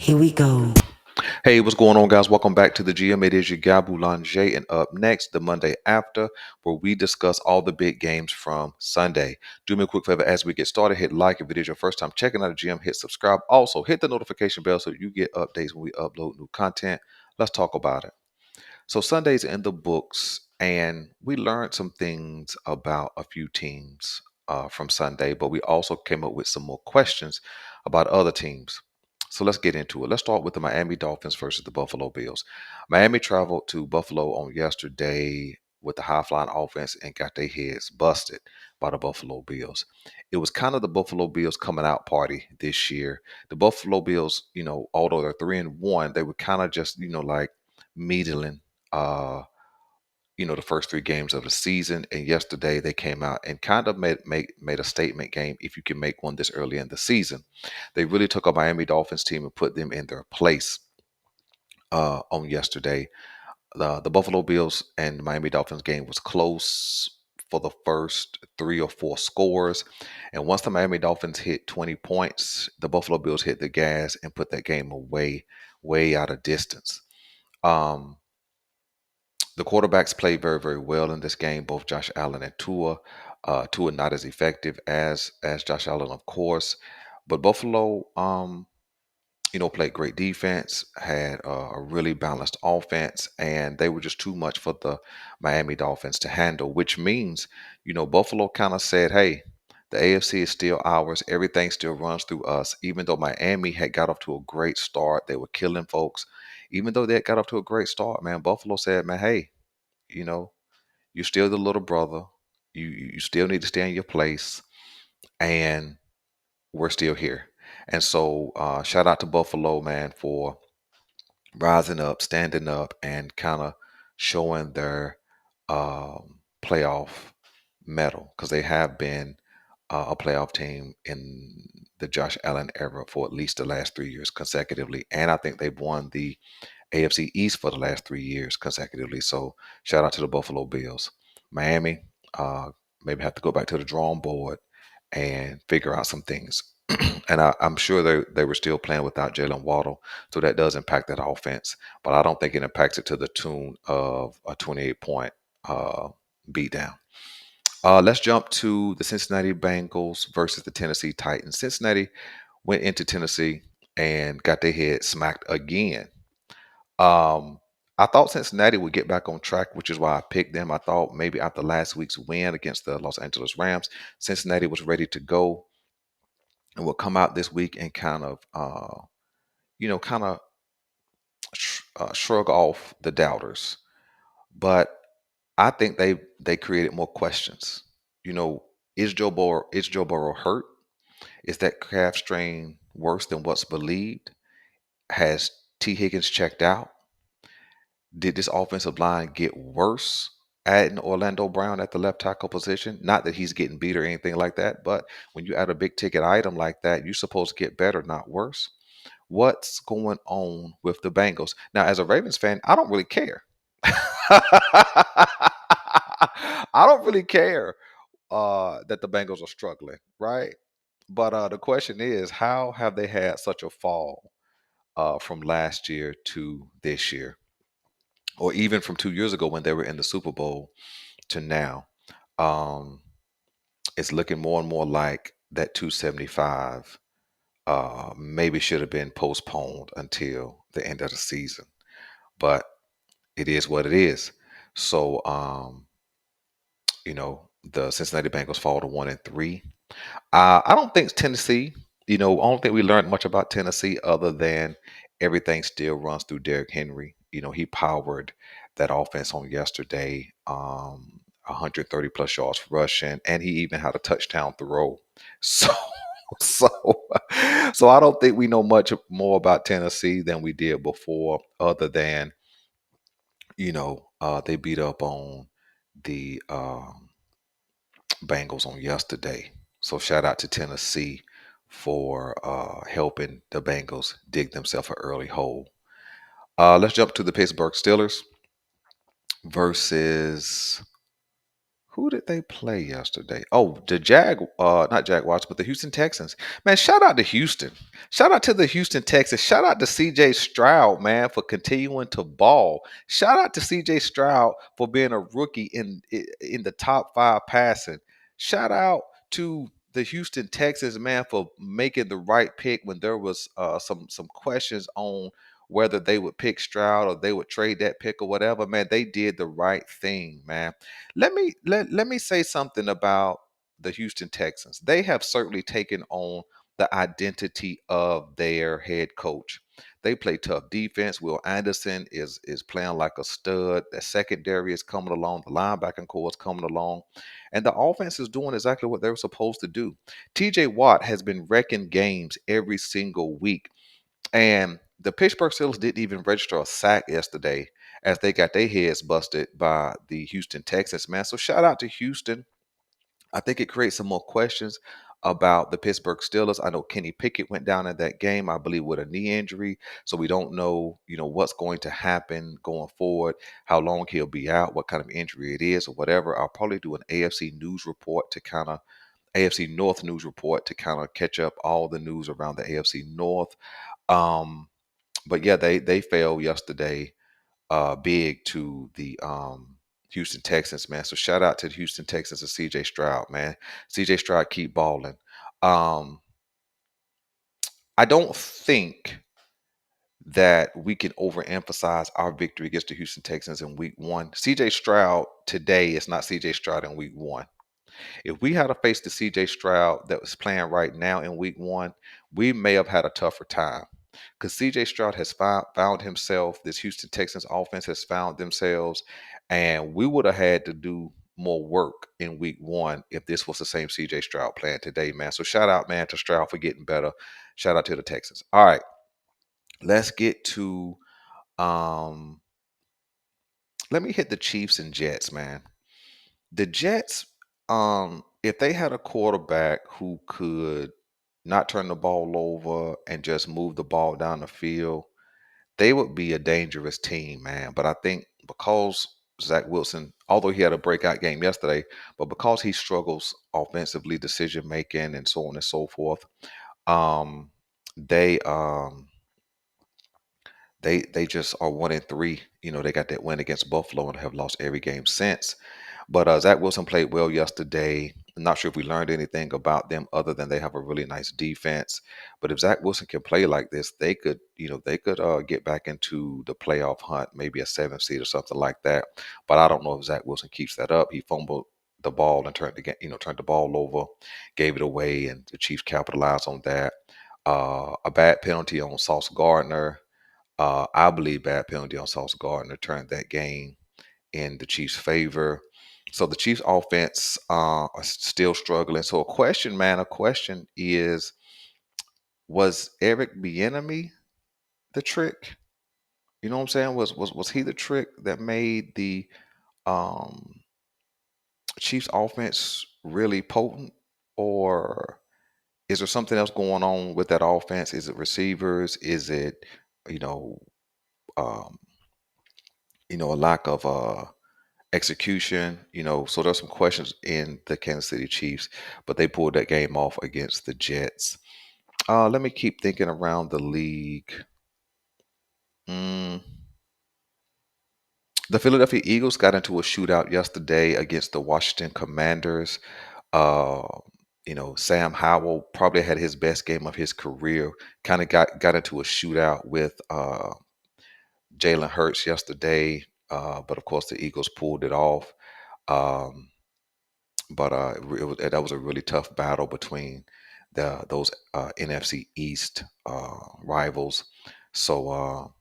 Here we go. Hey, what's going on, guys? Welcome back to the GM. It is your guy Boulanger, and up next, the Monday after, where we discuss all the big games from Sunday. Do me a quick favor as we get started. Hit like if it is your first time checking out the GM. Hit subscribe. Also, hit the notification bell so you get updates when we upload new content. Let's talk about it. So Sunday's in the books, and we learned some things about a few teams from Sunday, but we also came up with some more questions about other teams. So let's get into it. Let's start with the Miami Dolphins versus the Buffalo Bills. Miami traveled to Buffalo on yesterday with the high flying offense and got their heads busted by the Buffalo Bills. It was kind of the Buffalo Bills coming out party this year. The Buffalo Bills, although they're 3-1, they were kind of just, like meddling uh, the first three games of the season. And yesterday they came out and kind of made a statement game if you can make one this early in the season. They really took a Miami Dolphins team and put them in their place on yesterday. The Buffalo Bills and the Miami Dolphins game was close for the first three or four scores. And once the Miami Dolphins hit 20 points, the Buffalo Bills hit the gas and put that game away, way out of distance. Um, The quarterbacks played very, very well in this game, both Josh Allen and Tua. Tua not as effective as Josh Allen, of course, but Buffalo, played great defense, had a really balanced offense, and they were just too much for the Miami Dolphins to handle. Which means, Buffalo kind of said, "Hey, the AFC is still ours. Everything still runs through us." Even though Miami had got off to a great start, they were killing folks. Even though they had got off to a great start, man, Buffalo said, "Man, hey." You know, you're still the little brother. You still need to stay in your place, and we're still here. And so, shout out to Buffalo, man, for rising up, standing up, and kind of showing their playoff medal because they have been a playoff team in the Josh Allen era for at least the last 3 years consecutively, and I think they've won the AFC East for the last 3 years consecutively. So shout out to the Buffalo Bills. Miami, maybe have to go back to the drawing board and figure out some things. And I'm sure they were still playing without Jalen Waddle, so that does impact that offense. But I don't think it impacts it to the tune of a 28-point beatdown. Let's jump to the Cincinnati Bengals versus the Tennessee Titans. Cincinnati went into Tennessee and got their head smacked again. um, I thought Cincinnati would get back on track, which is why I picked them. I thought maybe after last week's win against the Los Angeles Rams, Cincinnati was ready to go and will come out this week and kind of, kind of shrug off the doubters. But I think they created more questions. You know, is Joe Burrow hurt? Is that calf strain worse than what's believed? Has T. Higgins checked out? Did this offensive line get worse adding Orlando Brown at the left tackle position? Not that he's getting beat or anything like that, but when you add a big ticket item like that, you're supposed to get better, not worse. What's going on with the Bengals? Now, as a Ravens fan, I don't really care. I don't really care that the Bengals are struggling, right? But the question is, how have they had such a fall from last year to this year? Or even from 2 years ago when they were in the Super Bowl to now. Um, it's looking more and more like that 275 maybe should have been postponed until the end of the season. But it is what it is. So, the Cincinnati Bengals fall to 1-3. I don't think Tennessee, I don't think we learned much about Tennessee other than everything still runs through Derrick Henry. He powered that offense on yesterday, 130 plus yards rushing, and he even had a touchdown throw. So, so, so I don't think we know much more about Tennessee than we did before, other than they beat up on the Bengals on yesterday. So shout out to Tennessee for helping the Bengals dig themselves an early hole. Let's jump to the Pittsburgh Steelers versus Who did they play yesterday? Oh, the not Jaguars, but the Houston Texans. Man, shout out to Houston. Shout out to the Houston Texans. Shout out to CJ Stroud, man, for continuing to ball. Shout out to CJ Stroud for being a rookie in the top 5 passing. Shout out to the Houston Texans, man, for making the right pick when there was some questions on whether they would pick Stroud or they would trade that pick or whatever. Man, they did the right thing, man. Let me say something about the Houston Texans. They have certainly taken on the identity of their head coach. They play tough defense. Will Anderson is playing like a stud. The secondary is coming along. The linebacking core is coming along, and the offense is doing exactly what they were supposed to do. T.J. Watt has been wrecking games every single week, and the Pittsburgh Steelers didn't even register a sack yesterday as they got their heads busted by the Houston Texans, man. So shout out to Houston. I think it creates some more questions about the Pittsburgh Steelers. I know Kenny Pickett went down in that game, I believe, with a knee injury. So we don't know, what's going to happen going forward, how long he'll be out, what kind of injury it is, or whatever. I'll probably do an AFC North news report to kind of catch up all the news around the AFC North. Um, but yeah, they fell yesterday big to the Houston Texans, man. So shout out to the Houston Texans and CJ Stroud, man. CJ Stroud keep balling. Um, I don't think that we can overemphasize our victory against the Houston Texans in week 1. CJ Stroud today is not CJ Stroud in week 1. If we had to face the CJ Stroud that was playing right now in week 1, we may have had a tougher time. Because CJ Stroud has found himself, this Houston Texans offense has found themselves, and we would have had to do more work in week 1 if this was the same CJ Stroud playing today, man. So shout out, man, to Stroud for getting better. Shout out to the Texans. All right, let's get to um let me hit the Chiefs and Jets, man. The Jets, if they had a quarterback who could not turn the ball over and just move the ball down the field, they would be a dangerous team, man. But I think because Zach Wilson, although he had a breakout game yesterday, but because he struggles offensively, decision making, and so on and so forth, um, they they just are 1-3. They got that win against Buffalo and have lost every game since. But Zach Wilson played well yesterday. I'm not sure if we learned anything about them other than they have a really nice defense. But if Zach Wilson can play like this, they could get back into the playoff hunt, maybe a 7th seed or something like that. But I don't know if Zach Wilson keeps that up. He fumbled the ball and turned the ball over, gave it away, and the Chiefs capitalized on that. A bad penalty on Sauce Gardner. I believe bad penalty on Sauce Gardner turned that game in the Chiefs' favor. So the Chiefs' offense are still struggling. So a question is, was Eric Bieniemy the trick? You know what I'm saying? Was he the trick that made the um, Chiefs' offense really potent, or is there something else going on with that offense? Is it receivers? Is it you know um, a lack of execution? So there's some questions in the Kansas City Chiefs, but they pulled that game off against the Jets. Let me keep thinking around the league. Mm, the Philadelphia Eagles got into a shootout yesterday against the Washington Commanders. Uh, Sam Howell probably had his best game of his career. Kind of got into a shootout with Jalen Hurts yesterday, but of course the Eagles pulled it off. Um, but that was a really tough battle between those NFC East rivals. So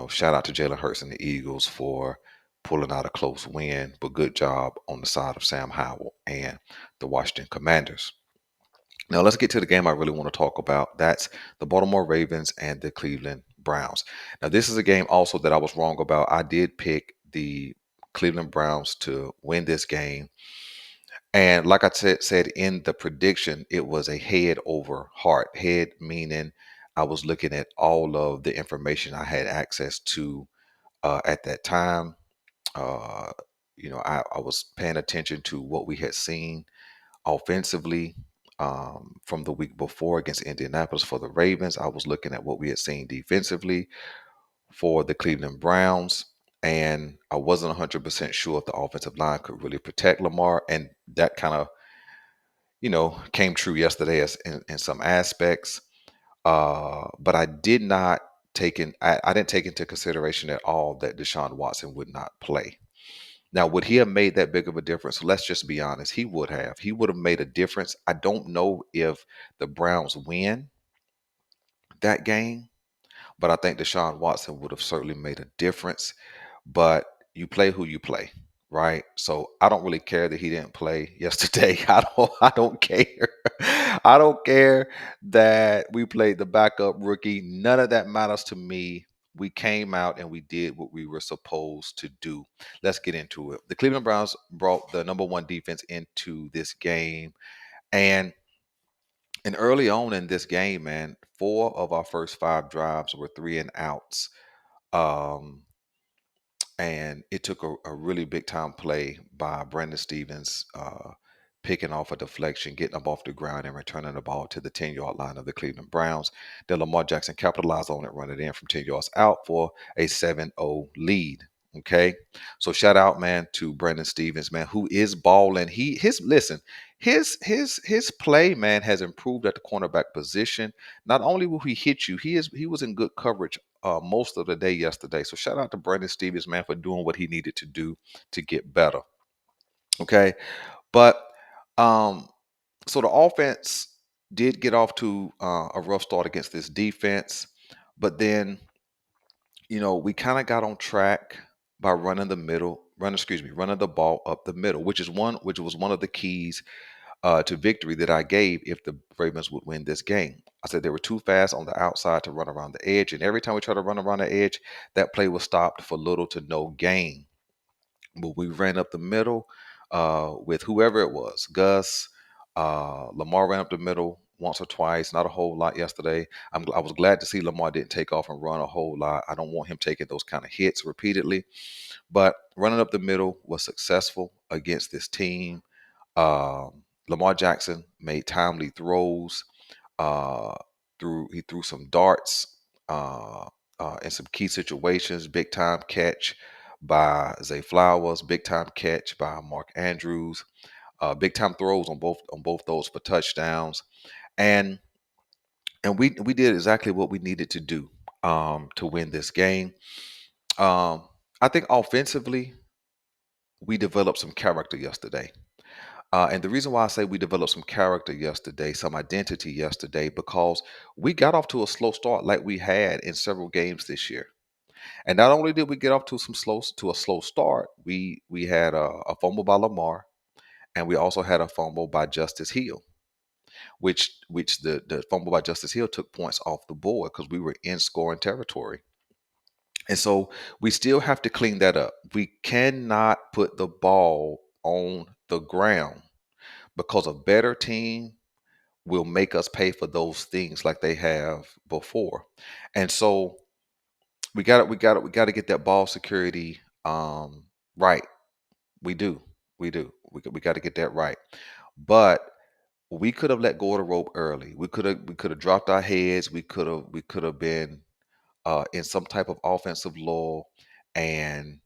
shout out to Jalen Hurts and the Eagles for pulling out a close win, but good job on the side of Sam Howell and the Washington Commanders. Now let's get to the game I really want to talk about. That's the Baltimore Ravens and the Cleveland Browns. Now this is a game also that I was wrong about. I did pick the Cleveland Browns to win this game, and like I said in the prediction, it was a head over heart. Head meaning I was looking at all of the information I had access to at that time. Uh, I was paying attention to what we had seen offensively from the week before against Indianapolis for the Ravens. I was looking at what we had seen defensively for the Cleveland Browns. And I wasn't 100% sure if the offensive line could really protect Lamar. And that kind of, came true yesterday in some aspects. But I did not I didn't take into consideration at all that Deshaun Watson would not play. Now, would he have made that big of a difference? Let's just be honest. He would have. He would have made a difference. I don't know if the Browns win that game, but I think Deshaun Watson would have certainly made a difference. But you play who you play, right? So I don't really care that he didn't play yesterday. I don't care. I don't care that we played the backup rookie. None of that matters to me. We came out and we did what we were supposed to do. Let's get into it. The Cleveland Browns brought the number one defense into this game. And early on in this game, man, four of our first five drives were three and outs. Um, and it took a really big time play by Brandon Stevens, picking off a deflection, getting up off the ground, and returning the ball to the 10-yard line of the Cleveland Browns. Then Lamar Jackson capitalized on it, run it in from 10 yards out for a 7-0 lead. Okay, so shout out, man, to Brandon Stevens, man, who is balling. His play, man, has improved at the cornerback position. Not only will he hit you, he was in good coverage most of the day yesterday. So shout out to Brandon Stevens, man, for doing what he needed to do to get better. Okay, but um, so the offense did get off to a rough start against this defense, but then we kind of got on track by running the ball up the middle, which was one of the keys to victory that I gave if the Ravens would win this game. I said they were too fast on the outside to run around the edge, and every time we tried to run around the edge, that play was stopped for little to no gain. But we ran up the middle with whoever it was, Gus, Lamar ran up the middle once or twice, not a whole lot yesterday. I was glad to see Lamar didn't take off and run a whole lot. I don't want him taking those kind of hits repeatedly, but running up the middle was successful against this team. Lamar Jackson made timely throws. Uh, he threw some darts in some key situations. Big time catch by Zay Flowers. Big time catch by Mark Andrews. Big time throws on both those for touchdowns. And we did exactly what we needed to do to win this game. I think offensively we developed some character yesterday. And the reason why I say we developed some character yesterday, some identity yesterday, because we got off to a slow start like we had in several games this year. And not only did we get off to a slow start, we had a fumble by Lamar, and we also had a fumble by Justice Hill, which the fumble by Justice Hill took points off the board because we were in scoring territory. And so we still have to clean that up. We cannot put the ball on the ground because a better team will make us pay for those things like they have before. And so we got to get that ball security right. We do. We got to get that right. But we could have let go of the rope early. We could have dropped our heads. We could have been in some type of offensive lull and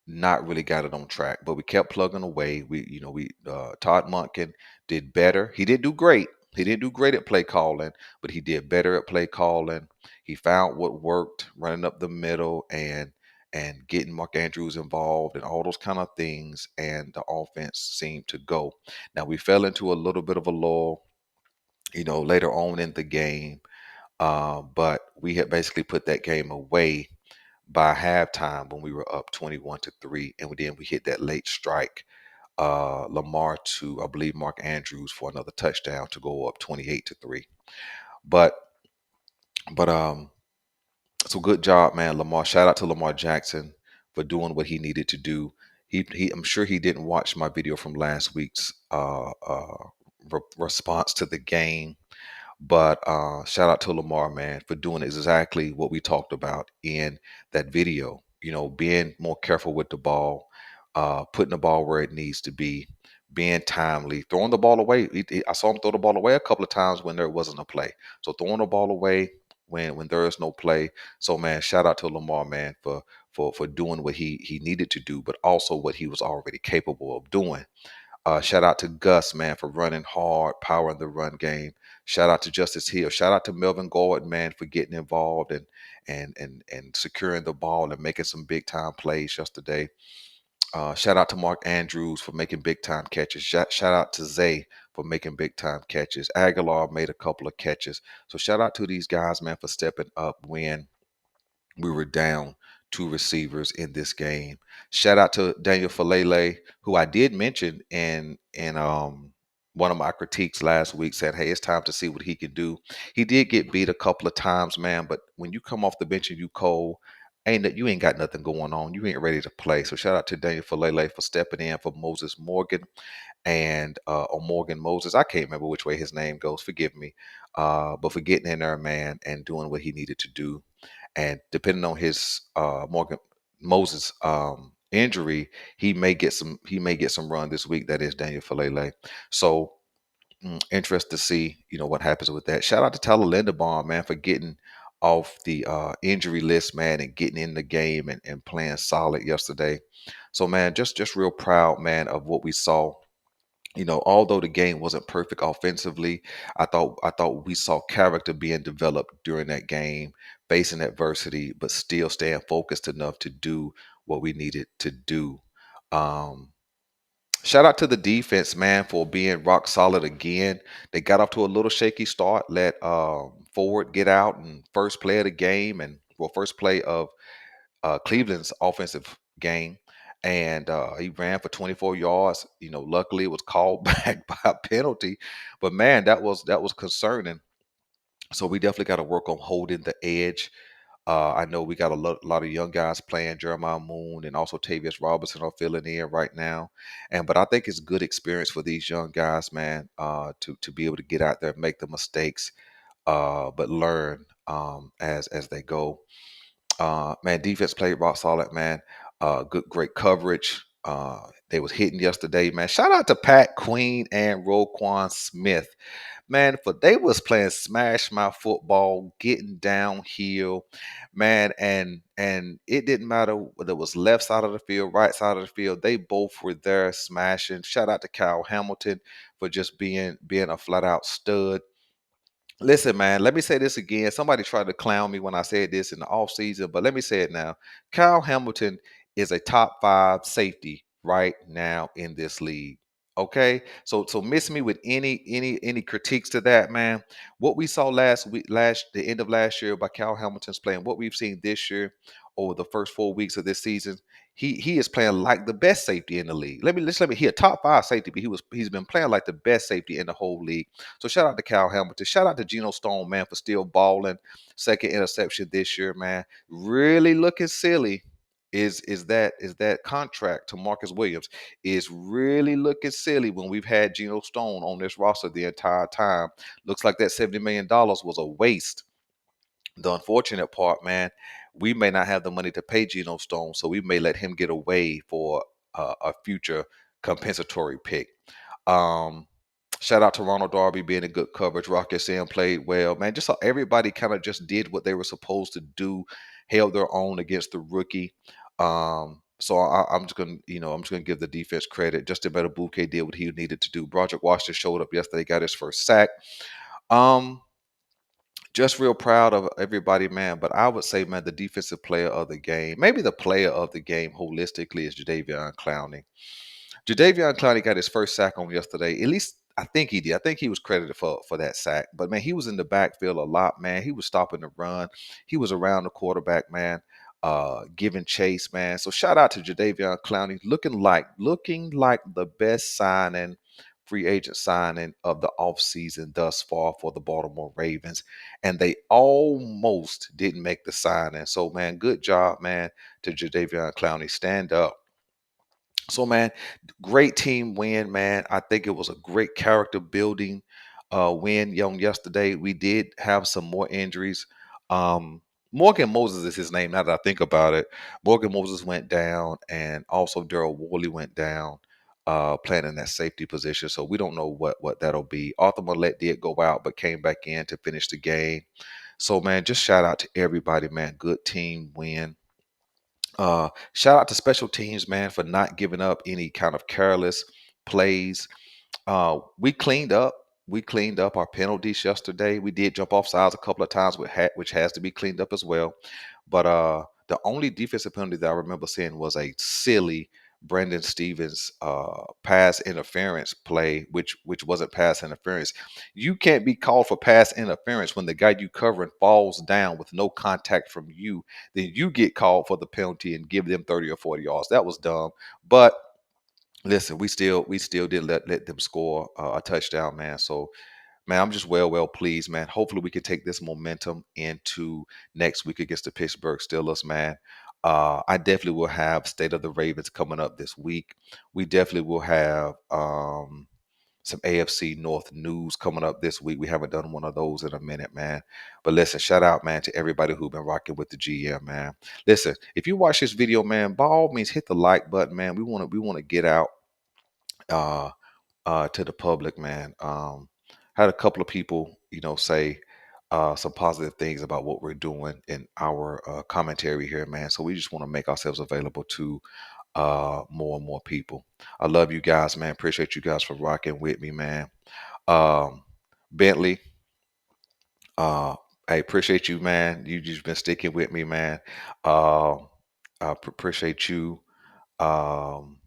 not really got it on track, but we kept plugging away. Todd Monken did better. He didn't do great. He didn't do great at play calling, but he did better at play calling. He found what worked, running up the middle and getting Mark Andrews involved and all those kind of things, and the offense seemed to go. Now we fell into a little bit of a lull, later on in the game, but we had basically put that game away by halftime when we were up 21-3, and then we hit that late strike, Lamar to I believe Mark Andrews for another touchdown to go up 28-3. But but so good job, man, Lamar. Shout out to Lamar Jackson for doing what he needed to do. I'm sure he didn't watch my video from last week's response to the game. But shout out to Lamar, man, for doing exactly what we talked about in that video. Being more careful with the ball, putting the ball where it needs to be, being timely, throwing the ball away. I saw him throw the ball away a couple of times when there wasn't a play. So throwing the ball away when there is no play. So man, shout out to Lamar, man, for doing what he needed to do, but also what he was already capable of doing. Shout out to Gus, man, for running hard, powering the run game. Shout out to Justice Hill. Shout out to Melvin Gordon, man, for getting involved and securing the ball and making some big time plays yesterday. Shout out to Mark Andrews for making big time catches. Shout out to Zay for making big time catches. Aguilar made a couple of catches. So shout out to these guys, man, for stepping up when we were down two receivers in this game. Shout out to Daniel Falele, who I did mention in one of my critiques last week, said, hey, it's time to see what he can do. He did get beat a couple of times, man, but when you come off the bench and you cold, you ain't got nothing going on. You ain't ready to play. So shout out to Daniel Falele for stepping in for Moses Morgan and or Morgan Moses. I can't remember which way his name goes. Forgive me. But for getting in there, man, and doing what he needed to do. And depending on his Morgan Moses injury, he may get some run this week. That is Daniel Falele. So interested to see what happens with that. Shout out to Tyler Linderbaum, man, for getting off the injury list, man, and getting in the game and playing solid yesterday. So man, just real proud, man, of what we saw. Although the game wasn't perfect offensively, I thought we saw character being developed during that game, facing adversity, but still staying focused enough to do what we needed to do. Um, Shout out to the defense, man, for being rock solid again. They got off to a little shaky start, let Ford get out and first play of the game, and well, first play of Cleveland's offensive game, and he ran for 24 yards. Luckily it was called back by a penalty, but man, that was concerning. So we definitely got to work on holding the edge. I know we got a lot of young guys playing. Jeremiah Moon and also Tavius Robinson are filling in right now, but I think it's good experience for these young guys, man, to be able to get out there, and make the mistakes, but learn as they go. Man, defense played rock solid, man. Great coverage. They was hitting yesterday, man. Shout out to Pat Queen and Roquan Smith, man. For they was playing smash my football, getting downhill, man, and it didn't matter whether it was left side of the field, right side of the field. They both were there smashing. Shout out to Kyle Hamilton for just being a flat out stud. Listen, man, let me say this again. Somebody tried to clown me when I said this in the offseason, but let me say it now. Kyle Hamilton is a top five safety right now in this league. Okay. So miss me with any critiques to that, man. What we saw last week, the end of last year by Kyle Hamilton's playing, what we've seen this year over the first 4 weeks of this season, he is playing like the best safety in the league. Let me he a top five safety, but he's been playing like the best safety in the whole league. So shout out to Kyle Hamilton. Shout out to Geno Stone, man, for still balling. Second interception this year, man. Really looking silly. Is that contract to Marcus Williams is really looking silly when we've had Geno Stone on this roster the entire time. Looks like that $70 million was a waste. The unfortunate part, man, we may not have the money to pay Geno Stone, so we may let him get away for a future compensatory pick. Um, Shout out to Ronald Darby being a good coverage. Rock SM played well, man. Just everybody kind of just did what they were supposed to do, held their own against the rookie. So I'm just gonna give the defense credit. Justin Bouquet did what he needed to do. Broderick Washington showed up yesterday, got his first sack. Um, just real proud of everybody, man. But I would say, man, the defensive player of the game, maybe the player of the game holistically, is Jadeveon Clowney. Jadeveon Clowney got his first sack on yesterday. At least I think he did. I think he was credited for that sack. But man, he was in the backfield a lot, man. He was stopping the run. He was around the quarterback, man, giving chase, man. So shout out to Jadeveon Clowney, looking like the best signing, free agent signing of the offseason thus far for the Baltimore Ravens. And they almost didn't make the signing. So man, good job, man, to Jadeveon Clowney. Stand up. So man, great team win, man. I think it was a great character building win on yesterday. We did have some more injuries. Um, Morgan Moses is his name now that I think about it. Morgan Moses went down, and also Daryl Worley went down, playing in that safety position. So we don't know what that'll be. Arthur Millette did go out, but came back in to finish the game. So man, just shout out to everybody, man. Good team win. Shout out to special teams, man, for not giving up any kind of careless plays. We cleaned up. We cleaned up our penalties yesterday. We did jump off sides a couple of times, which has to be cleaned up as well. But the only defensive penalty that I remember seeing was a silly Brandon Stevens pass interference play, which wasn't pass interference. You can't be called for pass interference when the guy you covering falls down with no contact from you. Then you get called for the penalty and give them 30 or 40 yards. That was dumb. But listen, we still did let them score a touchdown, man. So, man, I'm just well pleased, man. Hopefully, we can take this momentum into next week against the Pittsburgh Steelers, man. I definitely will have State of the Ravens coming up this week. We definitely will have some AFC North news coming up this week. We haven't done one of those in a minute, man. But listen, shout out, man, to everybody who's been rocking with the GM, man. Listen, if you watch this video, man, by all means, hit the like button, man. We want to get out uh, to the public, man. Had a couple of people, say some positive things about what we're doing in our commentary here, man. So we just want to make ourselves available to more and more people. I love you guys, man. Appreciate you guys for rocking with me, man. Um, Bentley, I appreciate you, man. You just been sticking with me, man. Uh, appreciate you. Um,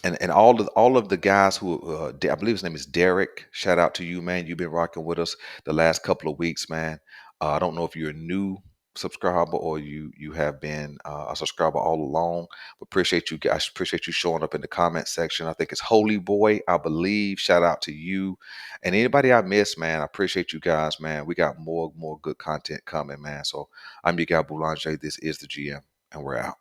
and all of the guys who I believe his name is Derek. Shout out to you, man. You've been rocking with us the last couple of weeks, man. I don't know if you're a new subscriber or you have been a subscriber all along, but appreciate you guys. Appreciate you showing up in the comment section. I think it's Holy Boy, I believe. Shout out to you and anybody I missed, man. I appreciate you guys, man. We got more good content coming, man. So I'm your guy Boulanger. This is the GM, and we're out.